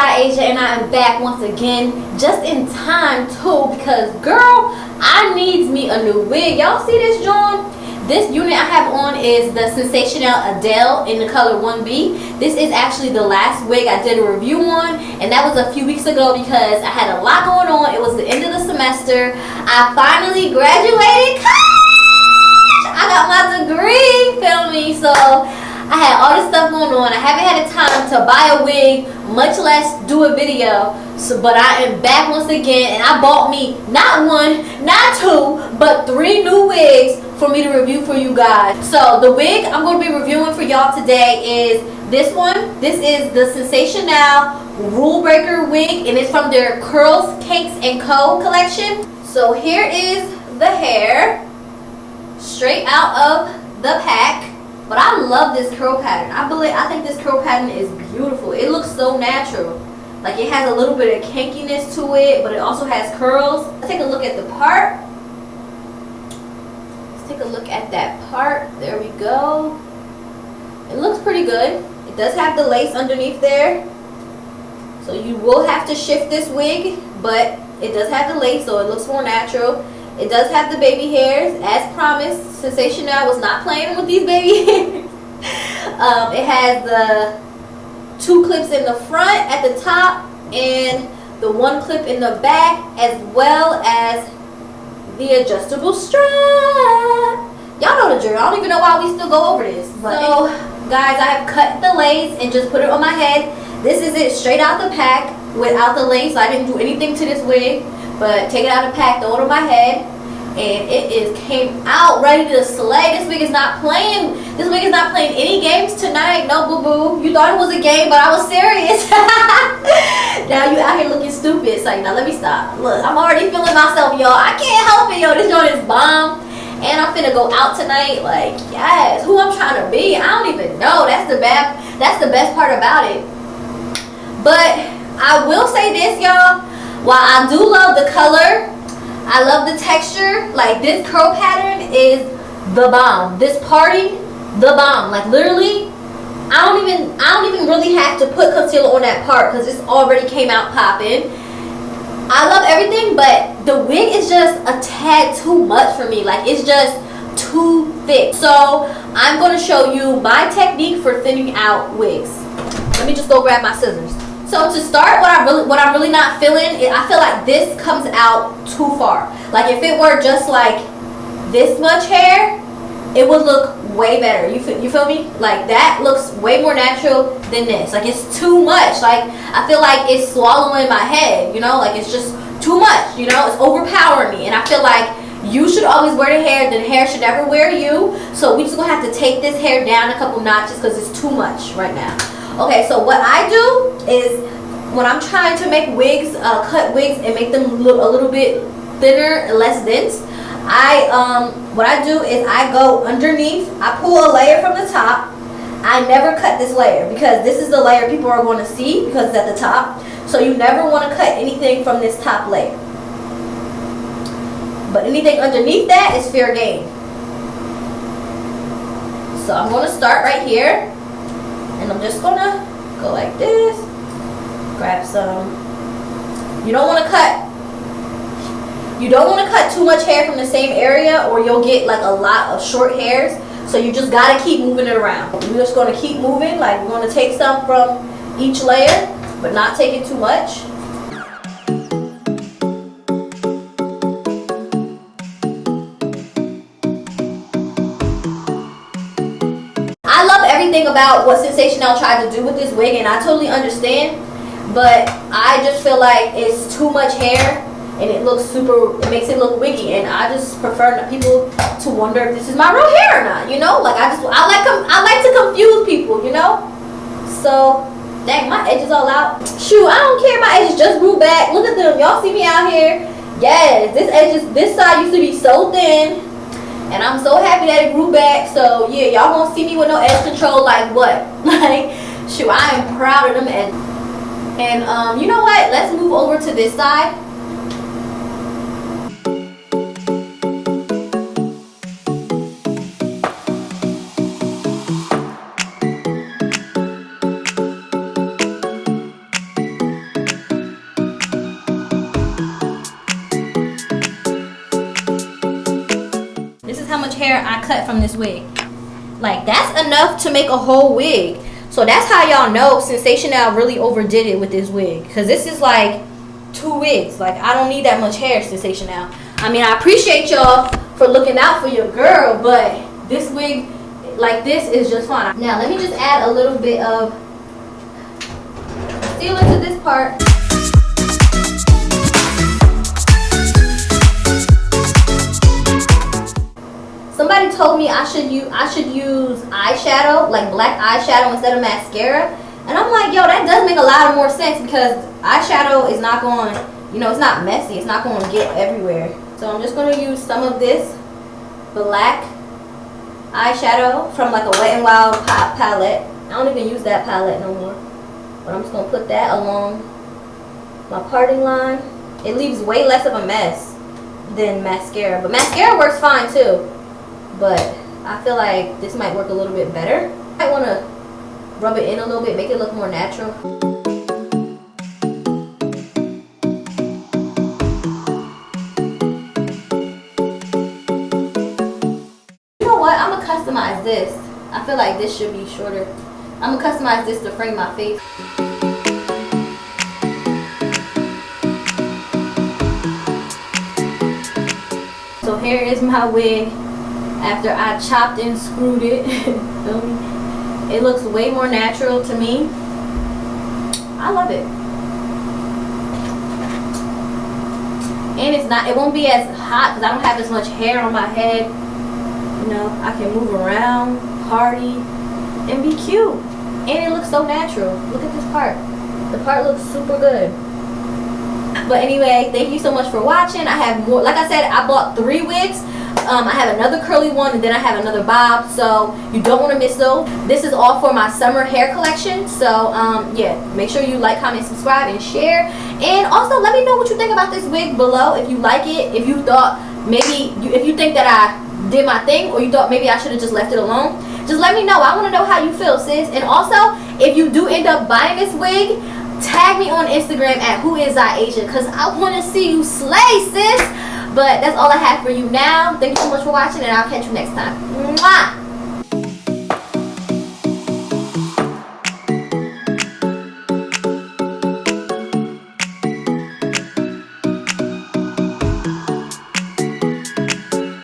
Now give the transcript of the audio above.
ZiAsia, and I am back once again, just in time too, because girl, I needs me a new wig. Y'all see this, John? This unit I have on is the Sensationnel Adele in the color 1B. This is actually the last wig I did a review on, and that was a few weeks ago because I had a lot going on. It was the end of the semester. I finally graduated college. I got my degree, feel me? So I had all this stuff going on. I haven't had the time to buy a wig, much less do a video. But I am back once again, and I bought me not one, not two, but 3 new wigs for me to review for you guys. So the wig I'm going to be reviewing for y'all today is this one. This is the Sensationnel Rule Breaker Wig, and it's from their Curls, Kinks Co collection. So here is the hair, straight out of the pack. But I love this curl pattern. I think this curl pattern is beautiful. It looks so natural. Like it has a little bit of kinkiness to it, but it also has curls. Let's take a look at the part. Let's take a look at that part. There we go. It looks pretty good. It does have the lace underneath there. So you will have to shift this wig, but it does have the lace, so it looks more natural. It does have the baby hairs, as promised. Sensationnel was not playing with these baby hairs. It has the 2 clips in the front at the top and the 1 clip in the back, as well as the adjustable strap. Y'all know the drill. I don't even know why we still go over this. So, guys, I have cut the lace and just put it on my head. This is it straight out the pack without the lace. I didn't do anything to this wig. But take it out of the pack, throw it on my head, and it came out ready to slay. This wig is not playing. This wig is not playing any games tonight. No, boo boo. You thought it was a game, but I was serious. Now you out here looking stupid. It's like, now let me stop. Look, I'm already feeling myself, y'all. I can't help it, yo. This joint is bomb, and I'm finna go out tonight. Like, yes, who I'm trying to be, I don't even know. That's the best part about it. But I will say this, y'all. While I do love the color, I love the texture. Like this curl pattern is the bomb. This party, the bomb. Like literally, I don't even really have to put concealer on that part because this already came out popping. I love everything, but the wig is just a tad too much for me. Like it's just too thick. So I'm going to show you my technique for thinning out wigs. Let me just go grab my scissors. So to start, what I'm really not feeling is I feel like this comes out too far. Like if it were just like this much hair, it would look way better. You feel me? Like that looks way more natural than this. Like it's too much. Like I feel like it's swallowing my head, you know? Like it's just too much, you know? It's overpowering me. And I feel like you should always wear the hair, then hair should never wear you. So we just gonna have to take this hair down a couple notches because it's too much right now. Okay, so what I do is when I'm trying to make wigs, cut wigs and make them look a little bit thinner and less dense, what I do is I go underneath, I pull a layer from the top. I never cut this layer because this is the layer people are going to see because it's at the top. So you never want to cut anything from this top layer. But anything underneath that is fair game. So I'm going to start right here. And I'm just gonna go like this, grab some. You don't want to cut too much hair from the same area or you'll get like a lot of short hairs. So you just gotta keep moving it around. We're just gonna keep moving, like we're gonna take some from each layer, but not take it too much. Everything about what Sensationnel tried to do with this wig, and I totally understand, but I just feel like it's too much hair and it makes it look wiggy, and I just prefer people to wonder if this is my real hair or not, you know? Like I like to confuse people, you know? So dang, my edges all out. Shoot, I don't care, my edges just grew back. Look at them, y'all see me out here? Yes, this side used to be so thin. And I'm so happy that it grew back. So yeah, y'all won't see me with no edge control like what? Like, shoot, I am proud of them edges. And you know what? Let's move over to this side. how much hair I cut from this wig. Like, that's enough to make a whole wig. So that's how y'all know Sensationnel really overdid it with this wig. Because this is like 2 wigs. Like, I don't need that much hair, Sensationnel. I mean, I appreciate y'all for looking out for your girl, but this wig like this is just fine. Now, let me just add a little bit of concealer to this part. Somebody told me I should use eyeshadow, like black eyeshadow instead of mascara. And I'm like, yo, that does make a lot of more sense because eyeshadow is not going, you know, it's not messy. It's not going to get everywhere. So I'm just going to use some of this black eyeshadow from like a Wet n Wild palette. I don't even use that palette no more. But I'm just going to put that along my parting line. It leaves way less of a mess than mascara. But mascara works fine too. But I feel like this might work a little bit better. I want to rub it in a little bit, make it look more natural. You know what? I'm going to customize this. I feel like this should be shorter. I'm going to customize this to frame my face. So here is my wig after I chopped and screwed it. Feel me? It looks way more natural to me. I love it. And it won't be as hot because I don't have as much hair on my head. You know, I can move around, party, and be cute. And it looks so natural. Look at this part. The part looks super good. But anyway, thank you so much for watching. I have more. Like I said, I bought 3 wigs. I have another curly one, and then I have another bob, so you don't want to miss those. This is all for my summer hair collection. So yeah, make sure you like, comment, subscribe, and share. And also let me know what you think about this wig below. If you like it, if you thought maybe if you think that I did my thing, or you thought maybe I should have just left it alone, just let me know. I want to know how you feel, sis. And also, if you do end up buying this wig, tag me on Instagram at ZiAsia, because I want to see you slay, sis. But that's all I have for you now. Thank you so much for watching, and I'll catch you next time. Mwah!